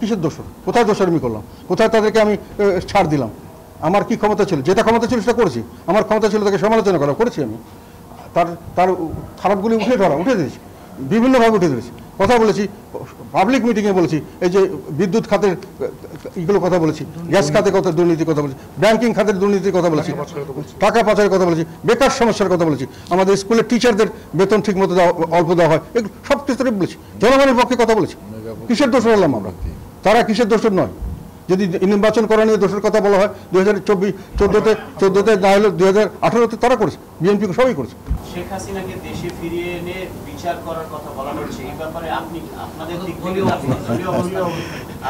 কিসের দোষর? কোথায় দোষর আমি করলাম? কোথায় তাদেরকে আমি ছাড় দিলাম? আমার কি ক্ষমতা ছিল? যেটা ক্ষমতা ছিল সেটা করেছি। আমার ক্ষমতা ছিল তাকে সমালোচনা করা, করেছি আমি। তার খারাপগুলি উঠে দিয়েছি, বিভিন্নভাবে উঠে দিয়েছি। কথা বলেছি, পাবলিক মিটিংয়ে বলেছি, এই যে বিদ্যুৎ খাতের এগুলো কথা বলেছি, গ্যাস খাতে কথা দুর্নীতির কথা বলেছি, ব্যাংকিং খাতের দুর্নীতির কথা বলেছি, টাকা পাচারের কথা বলেছি, বেকার সমস্যার কথা বলেছি, আমাদের স্কুলের টিচারদের বেতন ঠিক মতো অল্প দেওয়া হয়, এগুলো সব ক্ষেত্রে বলেছি। জনগণের পক্ষে কথা বলেছি। কিসের দোষ হলাম আমরা? তারা কিসের দোষর নয়? যদি নির্বাচন করা নিয়ে দোষের কথা বলা হয় 2014-14-তে না হলে 2018-তে তারা করেছে, বিএনপি সবাই করেছে। শেখ হাসিনাকে দেশে ফিরিয়ে এনে বিচার করার কথা বলা হচ্ছে, এই ব্যাপারে আপনাদের দিক থেকে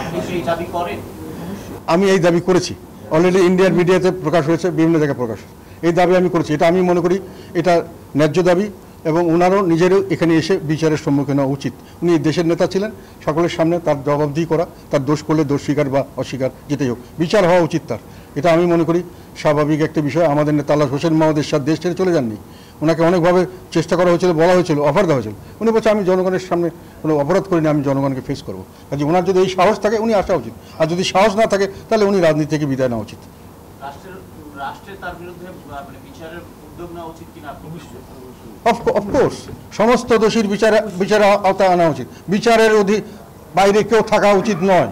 আপনি সেই দাবি করেন? আমি এই দাবি করেছি, অলরেডি ইন্ডিয়ান মিডিয়াতে প্রকাশ হয়েছে, বিভিন্ন জায়গায় প্রকাশ হয়েছে। এই দাবি আমি করেছি, এটা আমি মনে করি এটা ন্যায্য দাবি, এবং ওনারও নিজেরও এখানে এসে বিচারের সম্মুখীন হওয়া উচিত। উনি দেশের নেতা ছিলেন, সকলের সামনে তার জবাবদিহি করা, তার দোষ করলে দোষ স্বীকার বা অস্বীকার যেটাই হোক, বিচার হওয়া উচিত তার। এটা আমি মনে করি স্বাভাবিক একটা বিষয়। আমাদের নেতা আল্লাহ হোসেন মাহমুদ এরশাদ দেশ ছেড়ে চলে যাননি, ওনাকে অনেকভাবে চেষ্টা করা হয়েছিল, বলা হয়েছিল, অফার দেওয়া হয়েছিল। উনি বলছে আমি জনগণের সামনে কোনো অপরাধ করিনি, আমি জনগণকে ফেস করবো। কাজে ওনার যদি এই সাহস থাকে উনি আসা উচিত, আর যদি সাহস না থাকে তাহলে উনি রাজনীতি থেকে বিদায় নেওয়া উচিত। রাষ্ট্রের তার বিরুদ্ধে বিচারের উদ্যোগ নেওয়া উচিত কিনা? অফকোর্স সমস্ত দোষীর বিচারের আওতায় আনা উচিত। বিচারের বাইরে কেউ থাকা উচিত নয়।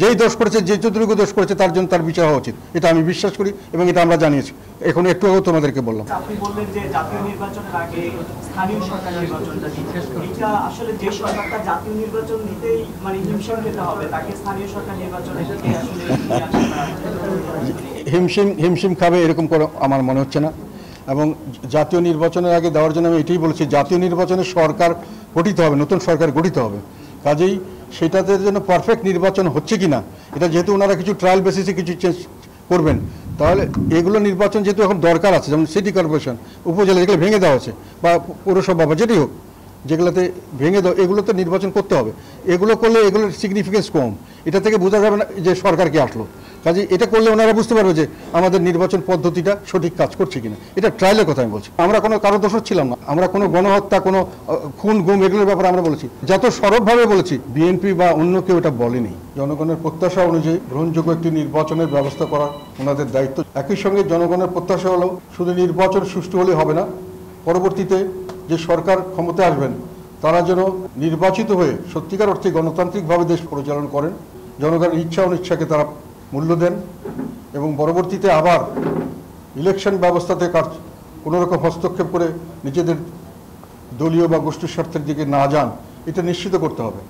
যেই দোষ করেছে, যে যতটুকু দোষ করেছে তার জন্য তার বিচার হওয়া উচিত, এটা আমি বিশ্বাস করি এবং এটা আমরা জানিয়েছি। এখন একটু আগেও তোমাদেরকে বললাম। আপনি বললেন যে জাতীয় নির্বাচনের আগে স্থানীয় সরকার নির্বাচনটা এটা আসলে যে সরকারটা জাতীয় নির্বাচন দিতেই মানে হিমশিম খেতে হবে, তাকে স্থানীয় সরকার নির্বাচনে হিমশিম খাবে এরকম করে আমার মনে হচ্ছে না। এবং জাতীয় নির্বাচনের আগে দেওয়ার জন্য আমি এটাই বলেছি, জাতীয় নির্বাচনে সরকার গঠিত হবে, নতুন সরকার গঠিত হবে। কাজেই সেটাতে জন্য পারফেক্ট নির্বাচন হচ্ছে কি না, এটা যেহেতু ওনারা কিছু ট্রায়াল বেসিসে কিছু চেঞ্জ করবেন, তাহলে এগুলো নির্বাচন যেহেতু এখন দরকার আছে, যেমন সিটি কর্পোরেশন, উপজেলা যেগুলো ভেঙে দেওয়া হচ্ছে, বা পৌরসভা বা যেটাই হোক, যেগুলোতে ভেঙে দেওয়া, এগুলোতে নির্বাচন করতে হবে। এগুলো করলে এগুলোর সিগনিফিকেন্স কম, এটা থেকে বোঝা যাবে না যে সরকার কি আসলো। কাজে এটা করলে ওনারা বুঝতে পারবে যে আমাদের নির্বাচন পদ্ধতিটা সঠিক কাজ করছে কিনা। এটা ট্রায়ালের কথা আমি বলছি। আমরা কোনো কারো দোষর ছিলাম না, আমরা কোনো গণহত্যা, কোনো খুন গুম এগুলোর ব্যাপারে আমরা বলেছি, যত সরবভাবে বলেছি। বিএনপি বা অন্য কেউ এটা বলেনি। জনগণের প্রত্যাশা অনুযায়ী গ্রহণযোগ্য একটি নির্বাচনের ব্যবস্থা করা ওনাদের দায়িত্ব। একই সঙ্গে জনগণের প্রত্যাশা হলেও শুধু নির্বাচন সুষ্ঠু হলে হবে না, পরবর্তীতে যে সরকার ক্ষমতায় আসবেন তারা যেন নির্বাচিত হয়ে সত্যিকার অর্থে গণতান্ত্রিকভাবে দেশ পরিচালনা করেন, জনগণের ইচ্ছা অনিচ্ছাকে তারা মূল্য দেন, এবং পরবর্তীতে আবার ইলেকশন ব্যবস্থাতে কোনোরকম হস্তক্ষেপ করে নিজেদের দলীয় বা গোষ্ঠীর স্বার্থের দিকে না যান, এটা নিশ্চিত করতে হবে।